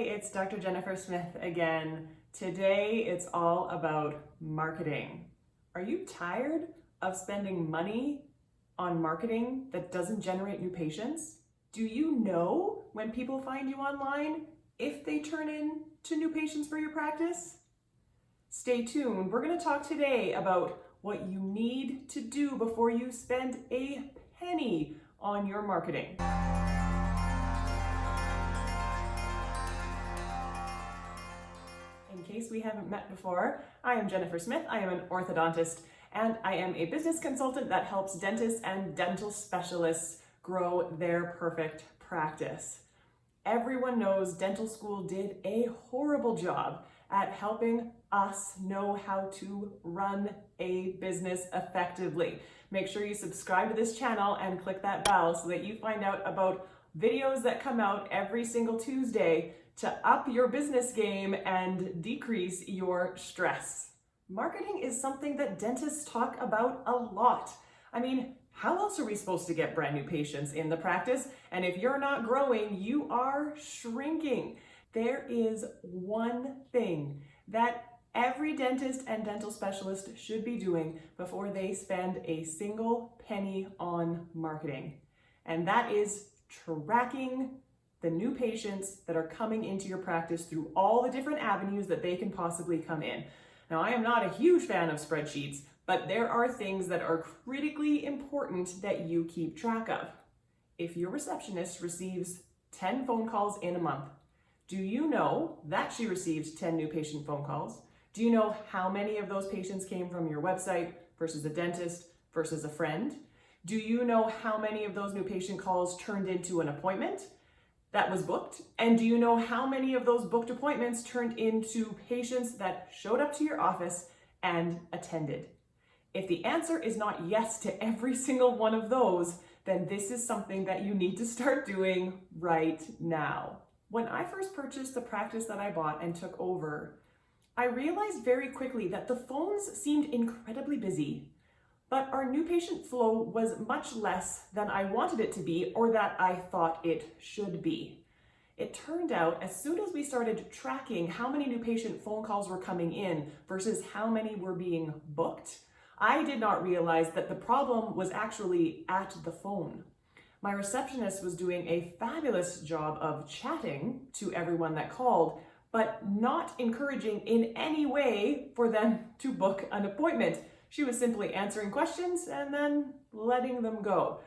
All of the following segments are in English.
it's Dr. Jennifer Smith again. Today it's all about marketing. Are you tired of spending money on marketing that doesn't generate new patients? Do you know when people find you online if they turn into new patients for your practice? Stay tuned. We're going to talk today about what you need to do before you spend a penny on your marketing. In case we haven't met before, I am Jennifer Smith. I am an orthodontist and I am a business consultant that helps dentists and dental specialists grow their perfect practice. Everyone knows dental school did a horrible job at helping us know how to run a business effectively. Make sure you subscribe to this channel and click that bell so that you find out about videos that come out every single Tuesday to up your business game and decrease your stress. Marketing is something that dentists talk about a lot. I mean, how else are we supposed to get brand new patients in the practice? And if you're not growing, you are shrinking. There is one thing that every dentist and dental specialist should be doing before they spend a single penny on marketing. And that is tracking the new patients that are coming into your practice through all the different avenues that they can possibly come in. Now, I am not a huge fan of spreadsheets, but there are things that are critically important that you keep track of. If your receptionist receives 10 phone calls in a month, do you know that she receives 10 new patient phone calls? Do you know how many of those patients came from your website versus a dentist versus a friend? Do you know how many of those new patient calls turned into an appointment that was booked? And do you know how many of those booked appointments turned into patients that showed up to your office and attended? If the answer is not yes to every single one of those, then this is something that you need to start doing right now. When I first purchased the practice that I bought and took over, I realized very quickly that the phones seemed incredibly busy, but our new patient flow was much less than I wanted it to be or that I thought it should be. It turned out as soon as we started tracking how many new patient phone calls were coming in versus how many were being booked, I did not realize that the problem was actually at the phone. My receptionist was doing a fabulous job of chatting to everyone that called, but not encouraging in any way for them to book an appointment. She was simply answering questions and then letting them go.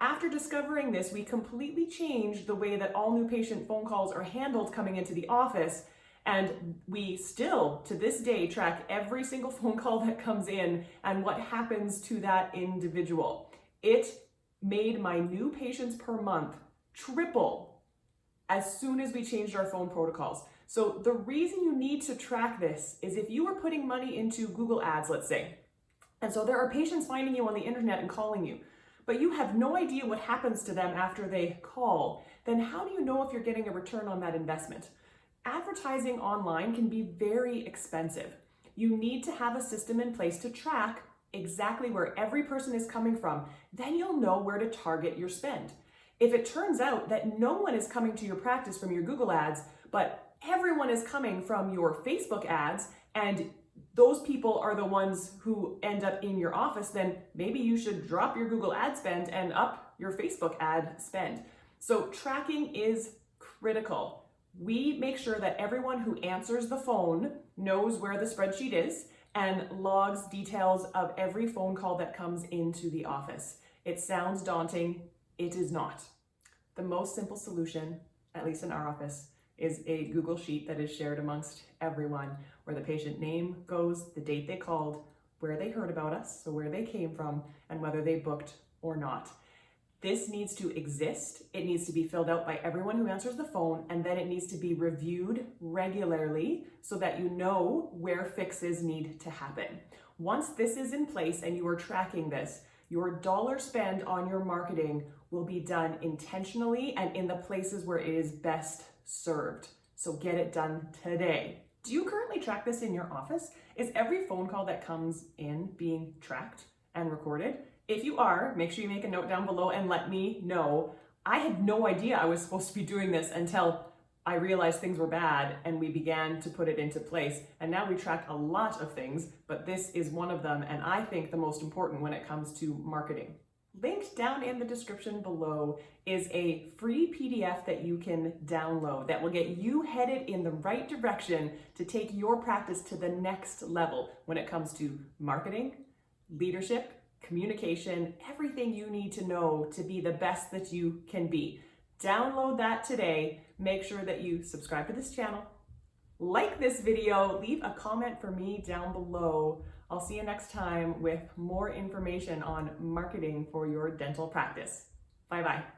After discovering this, we completely changed the way that all new patient phone calls are handled coming into the office. And we still, to this day, track every single phone call that comes in and what happens to that individual. It made my new patients per month triple as soon as we changed our phone protocols. So the reason you need to track this is if you are putting money into Google Ads, let's say, and so there are patients finding you on the internet and calling you, but you have no idea what happens to them after they call, then how do you know if you're getting a return on that investment? Advertising online can be very expensive. You need to have a system in place to track exactly where every person is coming from. Then you'll know where to target your spend. If it turns out that no one is coming to your practice from your Google ads, but everyone is coming from your Facebook ads, and those people are the ones who end up in your office, then maybe you should drop your Google ad spend and up your Facebook ad spend. So tracking is critical. We make sure that everyone who answers the phone knows where the spreadsheet is and logs details of every phone call that comes into the office. It sounds daunting. It is not. The most simple solution, at least in our office, is a Google Sheet that is shared amongst everyone, where the patient name goes, the date they called, where they heard about us, so where they came from, and whether they booked or not. This needs to exist. It needs to be filled out by everyone who answers the phone, and then it needs to be reviewed regularly so that you know where fixes need to happen. Once this is in place and you are tracking this, your dollar spend on your marketing will be done intentionally and in the places where it is best served. So get it done today. Do you currently track this in your office? Is every phone call that comes in being tracked and recorded? If you are, make sure you make a note down below and let me know. I had no idea I was supposed to be doing this until I realized things were bad and we began to put it into place. And now we track a lot of things, but this is one of them, and I think the most important when it comes to marketing. Linked down in the description below is a free PDF that you can download that will get you headed in the right direction to take your practice to the next level when it comes to marketing, leadership, communication, everything you need to know to be the best that you can be. Download that today. Make sure that you subscribe to this channel, like this video, leave a comment for me down below. I'll see you next time with more information on marketing for your dental practice. Bye-bye.